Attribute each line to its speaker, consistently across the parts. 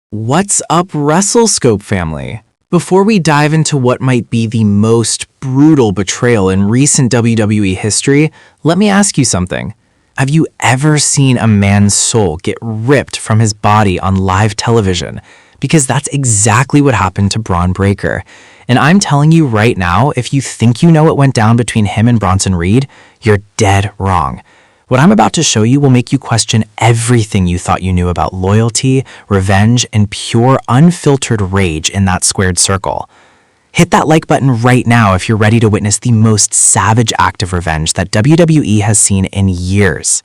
Speaker 1: What's up, Wrestle Scope family? Before we dive into what might be the most brutal betrayal in recent WWE history, let me ask you something. Have you ever seen a man's soul get ripped from his body on live television? Because that's exactly what happened to Bron Breakker. And I'm telling you right now, if you think you know what went down between him and Bronson Reed, you're dead wrong. What I'm about to show you will make you question everything you thought you knew about loyalty, revenge, and pure unfiltered rage in that squared circle. Hit that like button right now if you're ready to witness the most savage act of revenge that WWE has seen in years.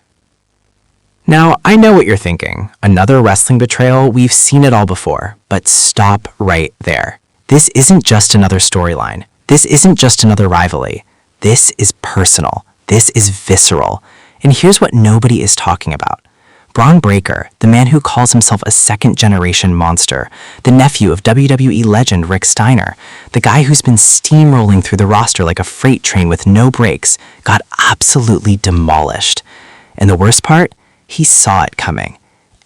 Speaker 1: Now, I know what you're thinking. Another wrestling betrayal? We've seen it all before. But stop right there. This isn't just another storyline. This isn't just another rivalry. This is personal. This is visceral. And here's what nobody is talking about. Bron Breakker, the man who calls himself a second-generation monster, the nephew of WWE legend Rick Steiner, the guy who's been steamrolling through the roster like a freight train with no brakes, got absolutely demolished. And the worst part? He saw it coming.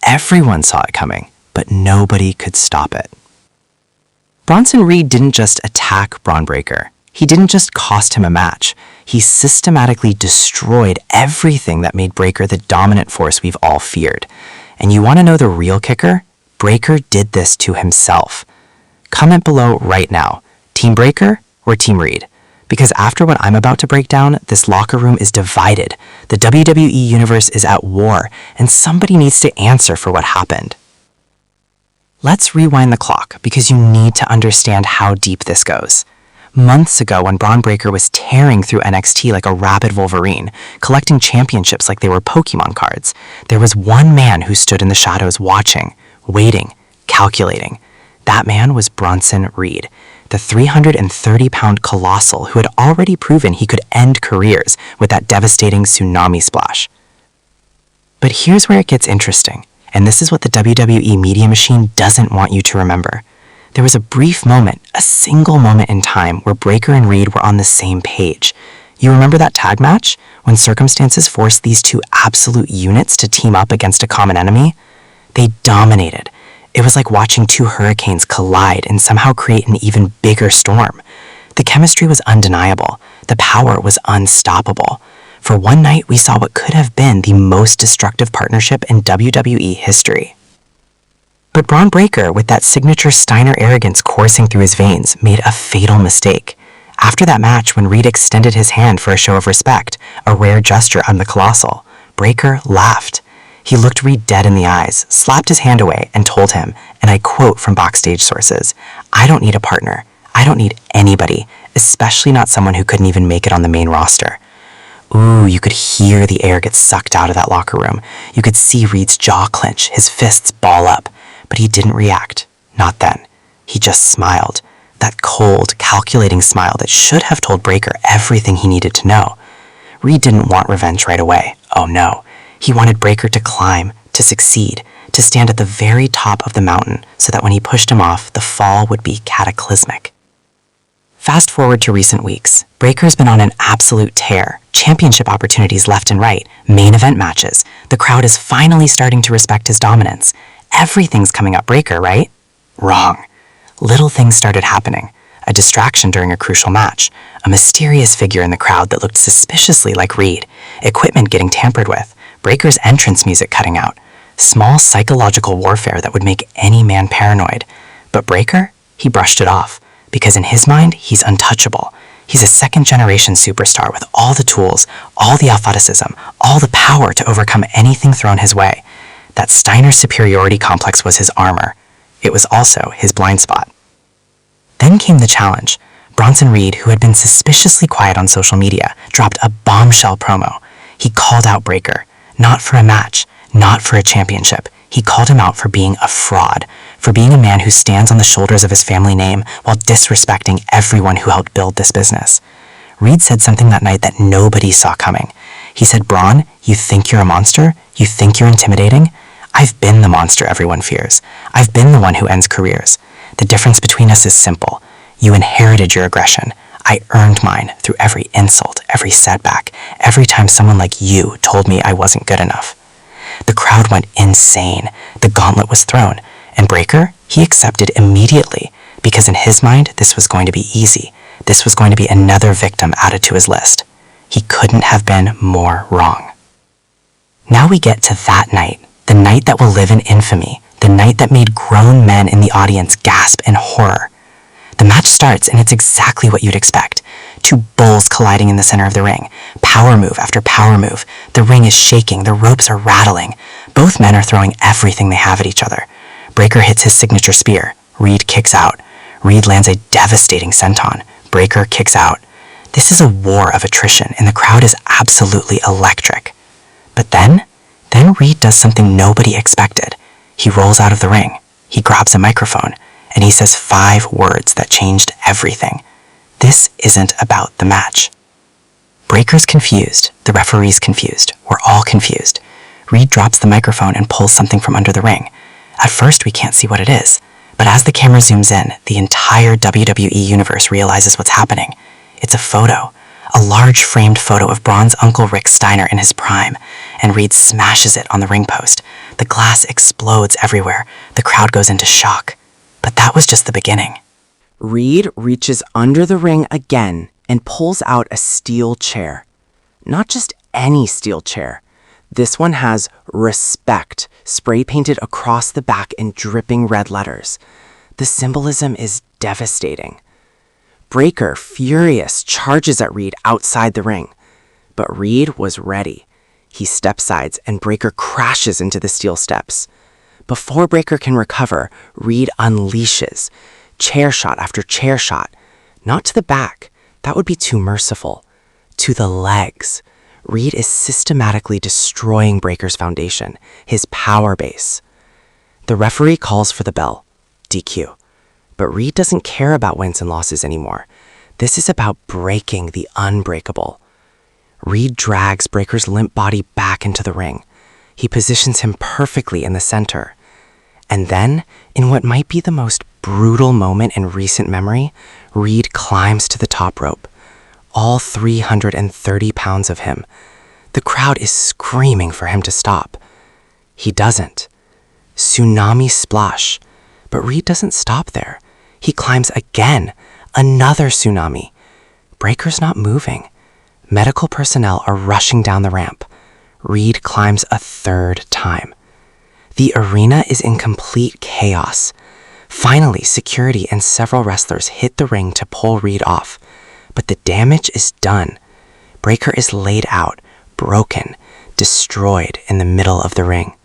Speaker 1: Everyone saw it coming, but nobody could stop it. Bronson Reed didn't just attack Bron Breakker. He didn't just cost him a match. He systematically destroyed everything that made Breakker the dominant force we've all feared. And you want to know the real kicker? Breakker did this to himself. Comment below right now. Team Breakker or Team Reed? Because after what I'm about to break down, this locker room is divided. The WWE universe is at war, and somebody needs to answer for what happened. Let's rewind the clock because you need to understand how deep this goes. Months ago, when Bron Breakker was tearing through NXT like a rabid Wolverine, collecting championships like they were Pokemon cards, there was one man who stood in the shadows watching, waiting, calculating. That man was Bronson Reed, the 330-pound colossal who had already proven he could end careers with that devastating tsunami splash. But here's where it gets interesting, and this is what the WWE media machine doesn't want you to remember. There was a brief moment, a single moment in time where Breakker and Reed were on the same page. You remember that tag match? When circumstances forced these two absolute units to team up against a common enemy? They dominated. It was like watching two hurricanes collide and somehow create an even bigger storm. The chemistry was undeniable. The power was unstoppable. For one night, we saw what could have been the most destructive partnership in WWE history. But Bron Breakker, with that signature Steiner arrogance coursing through his veins, made a fatal mistake. After that match, when Reed extended his hand for a show of respect, a rare gesture on the Colossal, Breakker laughed. He looked Reed dead in the eyes, slapped his hand away, and told him, and I quote from backstage sources, "I don't need a partner. I don't need anybody, especially not someone who couldn't even make it on the main roster." Ooh, you could hear the air get sucked out of that locker room. You could see Reed's jaw clench, his fists ball up. But he didn't react. Not then. He just smiled. That cold, calculating smile that should have told Breakker everything he needed to know. Reed didn't want revenge right away. Oh no. He wanted Breakker to climb, to succeed, to stand at the very top of the mountain so that when he pushed him off, the fall would be cataclysmic. Fast forward to recent weeks. Breakker's been on an absolute tear. Championship opportunities left and right. Main event matches. The crowd is finally starting to respect his dominance. Everything's coming up Breakker, right? Wrong. Little things started happening. A distraction during a crucial match. A mysterious figure in the crowd that looked suspiciously like Reed. Equipment getting tampered with. Breakker's entrance music cutting out. Small psychological warfare that would make any man paranoid. But Breakker? He brushed it off. Because in his mind, he's untouchable. He's a second-generation superstar with all the tools, all the athleticism, all the power to overcome anything thrown his way. That Steiner superiority complex was his armor. It was also his blind spot. Then came the challenge. Bronson Reed, who had been suspiciously quiet on social media, dropped a bombshell promo. He called out Breakker, not for a match, not for a championship. He called him out for being a fraud, for being a man who stands on the shoulders of his family name while disrespecting everyone who helped build this business. Reed said something that night that nobody saw coming. He said, "Bron, you think you're a monster? You think you're intimidating? I've been the monster everyone fears. I've been the one who ends careers. The difference between us is simple. You inherited your aggression. I earned mine through every insult, every setback, every time someone like you told me I wasn't good enough." The crowd went insane. The gauntlet was thrown.
Speaker 2: And Breakker, he accepted immediately, because in his mind, this was going to be easy. This was going to be another victim added to his list. He couldn't have been more wrong. Now we get to that night, the night that will live in infamy, the night that made grown men in the audience gasp in horror. The match starts, and it's exactly what you'd expect. Two bulls colliding in the center of the ring. Power move after power move. The ring is shaking, the ropes are rattling. Both men are throwing everything they have at each other. Breakker hits his signature spear. Reed kicks out. Reed lands a devastating senton. Breakker kicks out. This is a war of attrition, and the crowd is absolutely electric. But then Reed does something nobody expected. He rolls out of the ring. He grabs a microphone, and he says 5 words that changed everything. This isn't about the match. Breakker's confused. The referee's confused. We're all confused. Reed drops the microphone and pulls something from under the ring. At first, we can't see what it is. But as the camera zooms in, the entire WWE universe realizes what's happening. It's a photo. A large framed photo of Braun's Uncle Rick Steiner in his prime, and Reed smashes it on the ring post. The glass explodes everywhere. The crowd goes into shock. But that was just the beginning.
Speaker 3: Reed reaches under the ring again and pulls out a steel chair. Not just any steel chair. This one has "Respect" spray painted across the back in dripping red letters. The symbolism is devastating. Breakker, furious, charges at Reed outside the ring. But Reed was ready. He step sides and Breakker crashes into the steel steps. Before Breakker can recover, Reed unleashes. Chair shot after chair shot. Not to the back. That would be too merciful. To the legs. Reed is systematically destroying Breakker's foundation, his power base. The referee calls for the bell. DQ. But Reed doesn't care about wins and losses anymore. This is about breaking the unbreakable. Reed drags Breakker's limp body back into the ring. He positions him perfectly in the center. And then, in what might be the most brutal moment in recent memory, Reed climbs to the top rope. All 330 pounds of him. The crowd is screaming for him to stop. He doesn't. Tsunami splash. But Reed doesn't stop there. He climbs again. Another tsunami. Breakker's not moving. Medical personnel are rushing down the ramp. Reed climbs a 3rd time. The arena is in complete chaos. Finally, security and several wrestlers hit the ring to pull Reed off. But the damage is done. Breakker is laid out, broken, destroyed in the middle of the ring.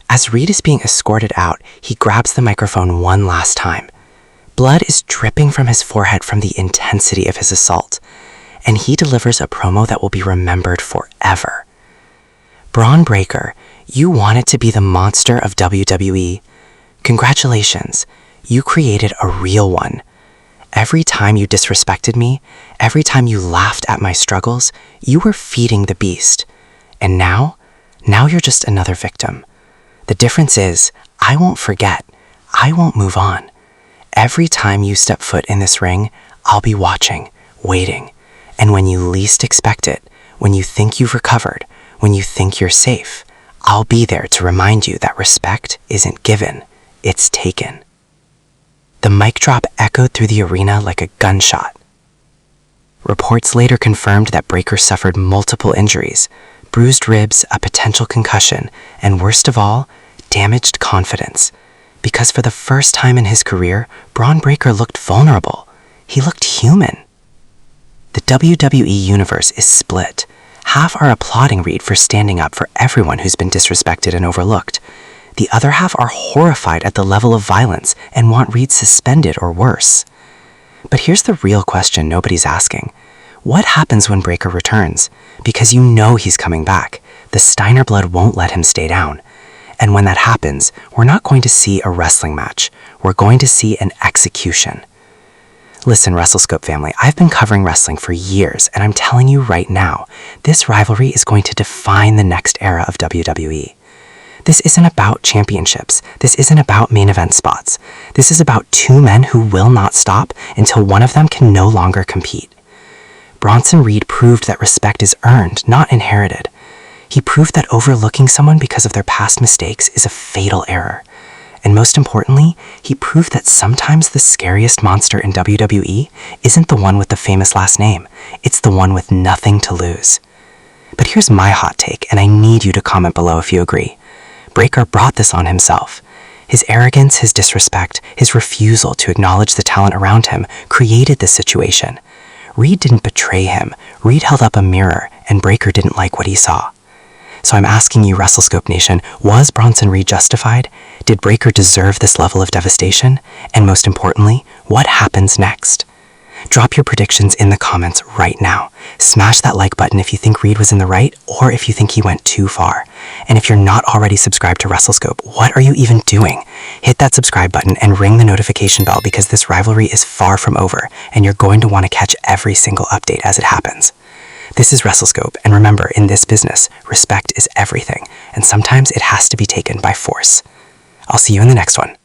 Speaker 3: As Reed is being escorted out, he grabs the microphone one last time. Blood is dripping from his forehead from the intensity of his assault, and he delivers a promo that will be remembered forever. Bron Breakker, you wanted to be the monster of WWE. Congratulations, you created a real one. Every time you disrespected me, every time you laughed at my struggles, you were feeding the beast. And now you're just another victim. The difference is, I won't forget. I won't move on. Every time you step foot in this ring, I'll be watching, waiting. And when you least expect it, when you think you've recovered, when you think you're safe, I'll be there to remind you that respect isn't given, it's taken. The mic drop echoed through the arena like a gunshot. Reports later confirmed that Breakker suffered multiple injuries, bruised ribs, a potential concussion, and worst of all, damaged confidence. Because for the first time in his career, Bron Breakker looked vulnerable. He looked human. The WWE universe is split. Half are applauding Reed for standing up for everyone who's been disrespected and overlooked. The other half are horrified at the level of violence and want Reed suspended or worse. But here's the real question nobody's asking. What happens when Breakker returns? Because you know he's coming back. The Steiner blood won't let him stay down. And when that happens, we're not going to see a wrestling match. We're going to see an execution. Listen, Wrestle Scope family, I've been covering wrestling for years, and I'm telling you right now, this rivalry is going to define the next era of WWE. This isn't about championships. This isn't about main event spots. This is about 2 men who will not stop until one of them can no longer compete. Bronson Reed proved that respect is earned, not inherited. He proved that overlooking someone because of their past mistakes is a fatal error.
Speaker 2: And most importantly, he proved that sometimes the scariest monster in WWE isn't the one with the famous last name. It's the one with nothing to lose. But here's my hot take, and I need you to comment below if you agree. Breakker brought this on himself. His arrogance, his disrespect, his refusal to acknowledge the talent around him created this situation. Reed didn't betray him. Reed held up a mirror, and Breakker didn't like what he saw. So I'm asking you, Wrestle Scope Nation, was Bronson Reed justified? Did Breakker deserve this level of devastation? And most importantly, what happens next? Drop your predictions in the comments right now. Smash that like button if you think Reed was in the right or if you think he went too far. And if you're not already subscribed to Wrestle Scope, what are you even doing? Hit that subscribe button and ring the notification bell because this rivalry is far from over and you're going to want to catch every single update as it happens. This is Wrestle Scope, and remember, in this business, respect is everything, and sometimes it has to be taken by force. I'll see you in the next one.